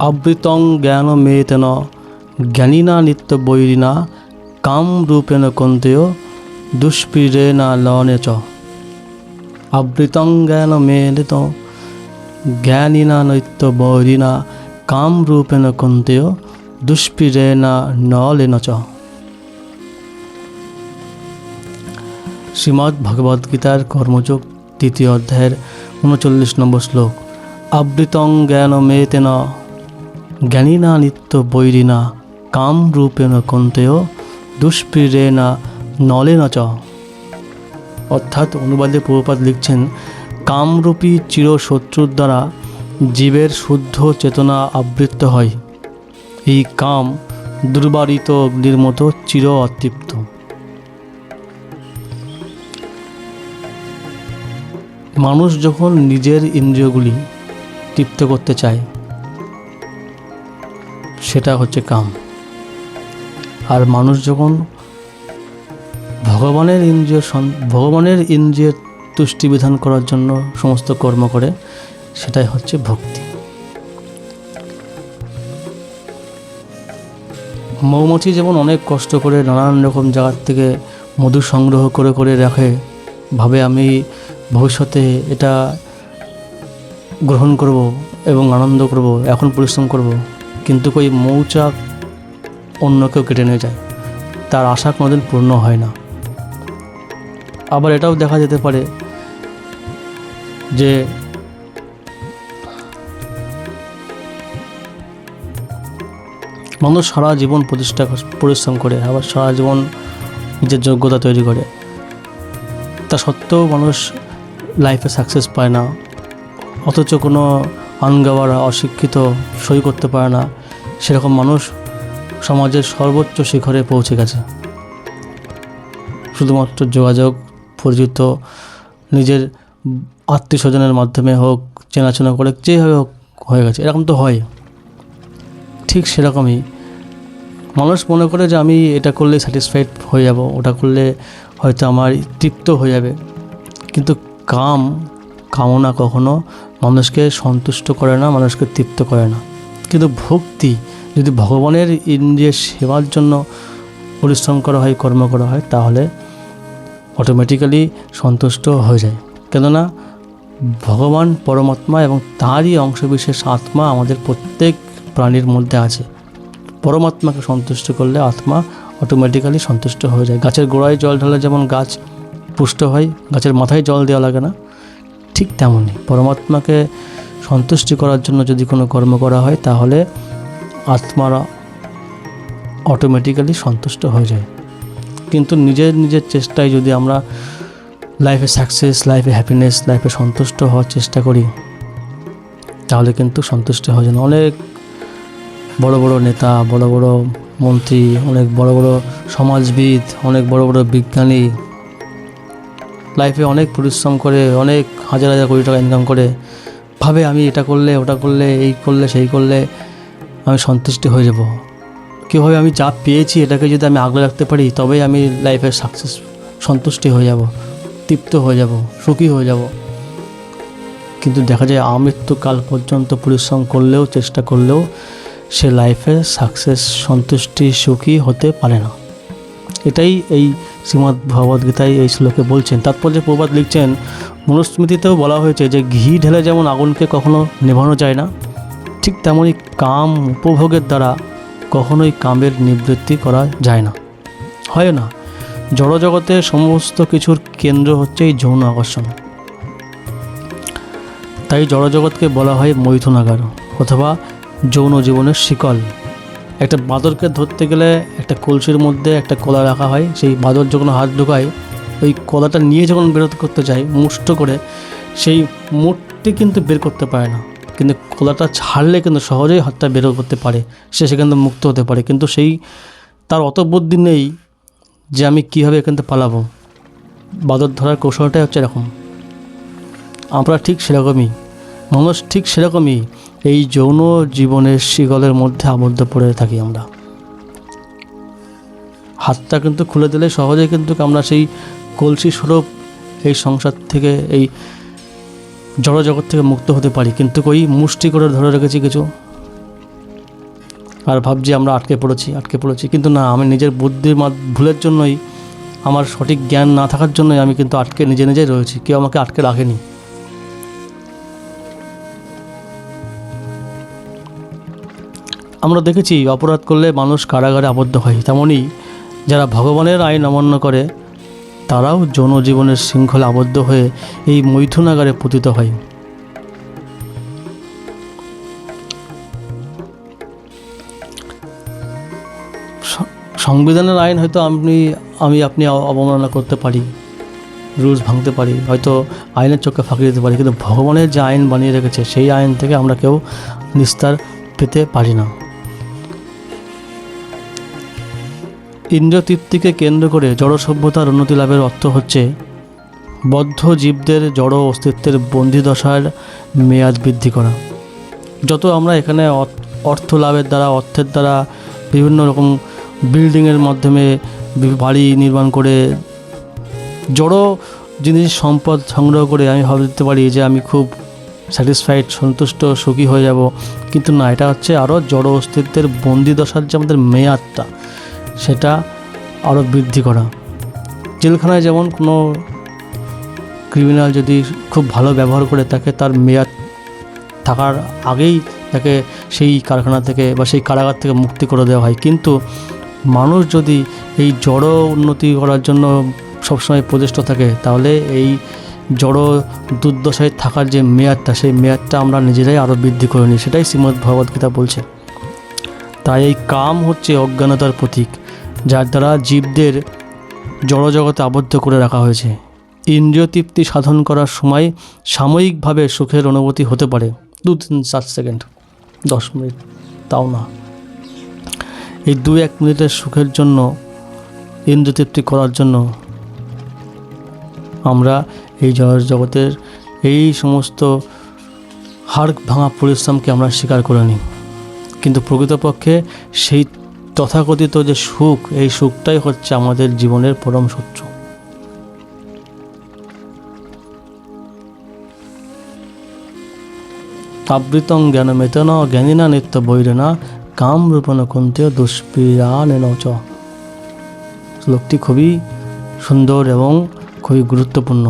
আবৃতং জ্ঞান মেতেন জ্ঞানীনা নিত্য বৈরিনা কাম রূপেণ কন্তেয় দুষ্পীড়েনা লনে চ। আবৃতং জ্ঞান মেতেন জ্ঞানীনা নিত্য বৈরিনা কাম রূপেণ কন্তেয় দুষ্পীড়েনা নলেন চ। শ্রীমদ্ ভগবদ্গীতার কর্মযোগ 3য় অধ্যায়ের 39 নম্বর শ্লোক। আবৃতং জ্ঞান মেতেন জ্ঞানীনা নিত্য বৈরিনা কাম রূপেণ কন্তেয় দুষ্পীড়েনা নলেন চ। অর্থাৎ অনুবাদে প্রভুপাদ লিখছেন, কামরূপী চিরশত্রুর দ্বারা জীবের শুদ্ধ চেতনা আবৃত হয়। এই কাম দুর্বারিত অগ্নির মতো চির অতৃপ্ত। মানুষ যখন নিজের ইন্দ্রিয়গুলি তৃপ্ত করতে চায় সেটা হচ্ছে কাম। আর মানুষ যখন ভগবানের ইন্দ্রিয়ের তুষ্টি বিধান করার জন্য সমস্ত কর্ম করে সেটাই হচ্ছে ভক্তি। মৌমাছি যেমন অনেক কষ্ট করে নানান রকম জায়গার থেকে মধু সংগ্রহ করে করে রাখে, ভাবে আমি ভবিষ্যতে এটা গ্রহণ করব এবং আনন্দ করব, এখন পরিশ্রম করব, কিন্তু ওই মৌচাক অন্য কেউ কেটে নিয়ে যায়, তার আশা কোনোদিন পূর্ণ হয় না। আবার এটাও দেখা যেতে পারে যে মানুষ সারা জীবন পরিশ্রম করে, আবার সারা জীবন নিজের যোগ্যতা তৈরি করে, তা সত্ত্বেও মানুষ লাইফে সাকসেস পায় না, অথচ কোনো আনগাওয়ারা অশিক্ষিত সই করতে পারে না, সেরকম মানুষ সমাজের সর্বোচ্চ শিখরে পৌঁছে গেছে। শুধুমাত্র যোগাযোগ, পরিচিত, নিজের আত্মীয় স্বজনের মাধ্যমে হোক, চেনাচোনা করে যেভাবে হোক হয়ে গেছে, এরকম তো হয়। ঠিক সেরকমই মানুষ মনে করে যে আমি এটা করলে স্যাটিসফাইড হয়ে যাব, ওটা করলে হয়তো আমার তৃপ্ত হয়ে যাবে, কিন্তু কামনা কখনো মানুষকে সন্তুষ্ট করে না, মানুষকে তৃপ্ত করে না। কিন্তু ভক্তি যদি ভগবানের ইন্দ্রিয়ের সেবার জন্য পরিশ্রম করা হয়, কর্ম করা হয়, তাহলে অটোমেটিক্যালি সন্তুষ্ট হয়ে যায়। কেননা ভগবান পরমাত্মা এবং তারই অংশবিশেষ আত্মা আমাদের প্রত্যেক প্রাণীর মধ্যে আছে। পরমাত্মাকে সন্তুষ্ট করলে আত্মা অটোমেটিক্যালি সন্তুষ্ট হয়ে যায়। গাছের গোড়ায় জল ঢালে যেমন গাছ পুষ্ট হয়, গাছের মাথায় জল দেওয়া লাগে না, ঠিক তেমনই পরমাত্মাকে সন্তুষ্টি করার জন্য যদি কোনো কর্ম করা হয় তাহলে আত্মারা অটোমেটিক্যালি সন্তুষ্ট হয়ে যায়। কিন্তু নিজের চেষ্টায় যদি আমরা লাইফে সাকসেস, লাইফে হ্যাপিনেস, লাইফে সন্তুষ্ট হওয়ার চেষ্টা করি তাহলে কিন্তু সন্তুষ্ট হয়ে যায় না। অনেক বড় বড় নেতা, বড় বড় মন্ত্রী, অনেক বড় বড় সমাজবিদ, অনেক বড় বড় বিজ্ঞানী লাইফে অনেক পরিশ্রম করে, অনেক হাজার হাজার কোটি টাকা ইনকাম করে, ভাবে আমি এটা করলে, ওটা করলে, এই করলে, সেই করলে আমি সন্তুষ্টি হয়ে যাব। কীভাবে আমি যা পেয়েছি এটাকে যদি আমি আগলে রাখতে পারি তবেই আমি লাইফের সাকসেস, সন্তুষ্টি হয়ে যাব, তৃপ্ত হয়ে যাব, সুখী হয়ে যাব। কিন্তু দেখা যায় আমৃত্যুকাল পর্যন্ত পরিশ্রম করলেও, চেষ্টা করলেও সে লাইফে সাকসেস, সন্তুষ্টি, সুখী হতে পারে না। এটাই এই শ্রীমদ্ ভগবদ্গীতায় এই শ্লোকে বলছেন। তাৎপর্যে প্রভুপাদ লিখছেন, মনুস্মৃতিতেও বলা হয়েছে যে ঘি ঢেলে যেমন আগুনকে কখনো নেভানো যায় না, ঠিক তেমনই কাম উপভোগের দ্বারা কখনোই কামের নিবৃত্তি করা যায় না, হয় না। জড়জগতে সমস্ত কিছুর কেন্দ্র হচ্ছে এই যৌন আকর্ষণ। তাই জড়জগৎকে বলা হয় মৈথুনাগার অথবা যৌন জীবনের শিকল। একটা বাঁদরকে ধরতে গেলে একটা কলসির মধ্যে একটা কলা রাখা হয়, সেই বাঁদর যখন হাত ঢোকায় ওই কলাটা নিয়ে যখন বেরোতে করতে যায় মুষ্ট করে, সেই মুঠটি কিন্তু বের করতে পারে না, কিন্তু কলাটা ছাড়লে কিন্তু সহজেই হাতটা বের করতে পারে, সে সেখান থেকে মুক্ত হতে পারে। কিন্তু তার অত বুদ্ধি নেই যে আমি কীভাবে এখান থেকে পালাবো। বাঁদর ধরার কৌশলটাই হচ্ছে এরকম। আমরা ঠিক সেরকমই, মানুষ ঠিক সেরকমই এই যৌন জীবনের শিকলের মধ্যে আবদ্ধ পড়ে থাকি আমরা। হাতটা কিন্তু খুলে দিলে সহজেই কিন্তু আমরা সেই কলসি স্বরূপ এই সংসার থেকে, এই জড়জগৎ থেকে মুক্ত হতে পারি। কিন্তু ওই মুষ্টি করে ধরে রেখেছি কিছু, আর ভাবছি আমরা আটকে পড়েছি, কিন্তু না, আমি নিজের বুদ্ধির ভুলের জন্যই, আমার সঠিক জ্ঞান না থাকার জন্যই আমি কিন্তু নিজেই রয়েছি, কেউ আমাকে আটকে রাখেনি। আমরা দেখেছি অপরাধ করলে মানুষ কারাগারে আবদ্ধ হয়, তেমনই যারা ভগবানের আইন অমান্য করে তারাও জনজীবনের শৃঙ্খলে আবদ্ধ হয়ে এই মৈথুনাগারে পতিত হয়। সংবিধানের আইন হয়তো আপনি অবমাননা করতে পারি, রুলস ভাঙতে পারি, হয়তো আইনের চোখে ফাঁকি দিতে পারি, কিন্তু ভগবানের যে আইন বানিয়ে রেখেছে সেই আইন থেকে আমরা কেউ নিস্তার পেতে পারি না। ইন্দ্রিয় তৃপ্তিকে কেন্দ্র করে জড় সভ্যতার উন্নতি লাভের অর্থ হচ্ছে বদ্ধ জীবদের জড় অস্তিত্বের বন্দিদশার মেয়াদ বৃদ্ধি করা। যত আমরা এখানে অর্থ লাভের দ্বারা, অর্থের দ্বারা, বিভিন্ন রকম বিল্ডিংয়ের মাধ্যমে বাড়ি নির্মাণ করে জড় জিনিস সম্পদ সংগ্রহ করে আমি ভাবতে পারি যে আমি খুব স্যাটিসফাইড, সন্তুষ্ট, সুখী হয়ে যাব, কিন্তু না, এটা হচ্ছে আরও জড় অস্তিত্বের বন্দিদশার যে আমাদের মেয়াদটা, সেটা আরও বৃদ্ধি করা। জেলখানায় যেমন কোনো ক্রিমিনাল যদি খুব ভালো ব্যবহার করে তাকে তার মেয়াদ থাকার আগেই তাকে সেই কারখানা থেকে বা সেই কারাগার থেকে মুক্তি করে দেওয়া হয়, কিন্তু মানুষ যদি এই জড় উন্নতি করার জন্য সবসময় প্রচেষ্ট থাকে, তাহলে এই জড় দুর্দশায় থাকার যে মেয়াদটা, সেই মেয়াদটা আমরা নিজেরাই আরও বৃদ্ধি করে নিই। সেটাই শ্রীমদ্ ভগবদ্গীতা বলছে। তাই এই কাম হচ্ছে অজ্ঞানতার প্রতীক, যার দ্বারা জীবদের জড়জগতে আবদ্ধ করে রাখা হয়েছে। ইন্দ্রিয় তৃপ্তি সাধন করার সময় সাময়িকভাবে সুখের অনুভূতি হতে পারে, 2-3-4 সেকেন্ড, 10 মিনিট, তাও না। এই 2-1 মিনিটের সুখের জন্য, ইন্দ্রিয় তৃপ্তি করার জন্য আমরা এই জগতের এই সমস্ত হাড় ভাঙা পরিশ্রমকে আমরা স্বীকার করে নিই, কিন্তু প্রকৃতপক্ষে সেই তথাকথিত যে সুখ, এই সুখটাই হচ্ছে আমাদের জীবনের পরম শত্রু। আবৃতং জ্ঞানমেতেন জ্ঞানিনা নিত্য বৈরেনা কাম রূপণ কুন্তেয় দুষ্পীড়ানেন চ। শ্লোকটি খুবই সুন্দর এবং খুবই গুরুত্বপূর্ণ।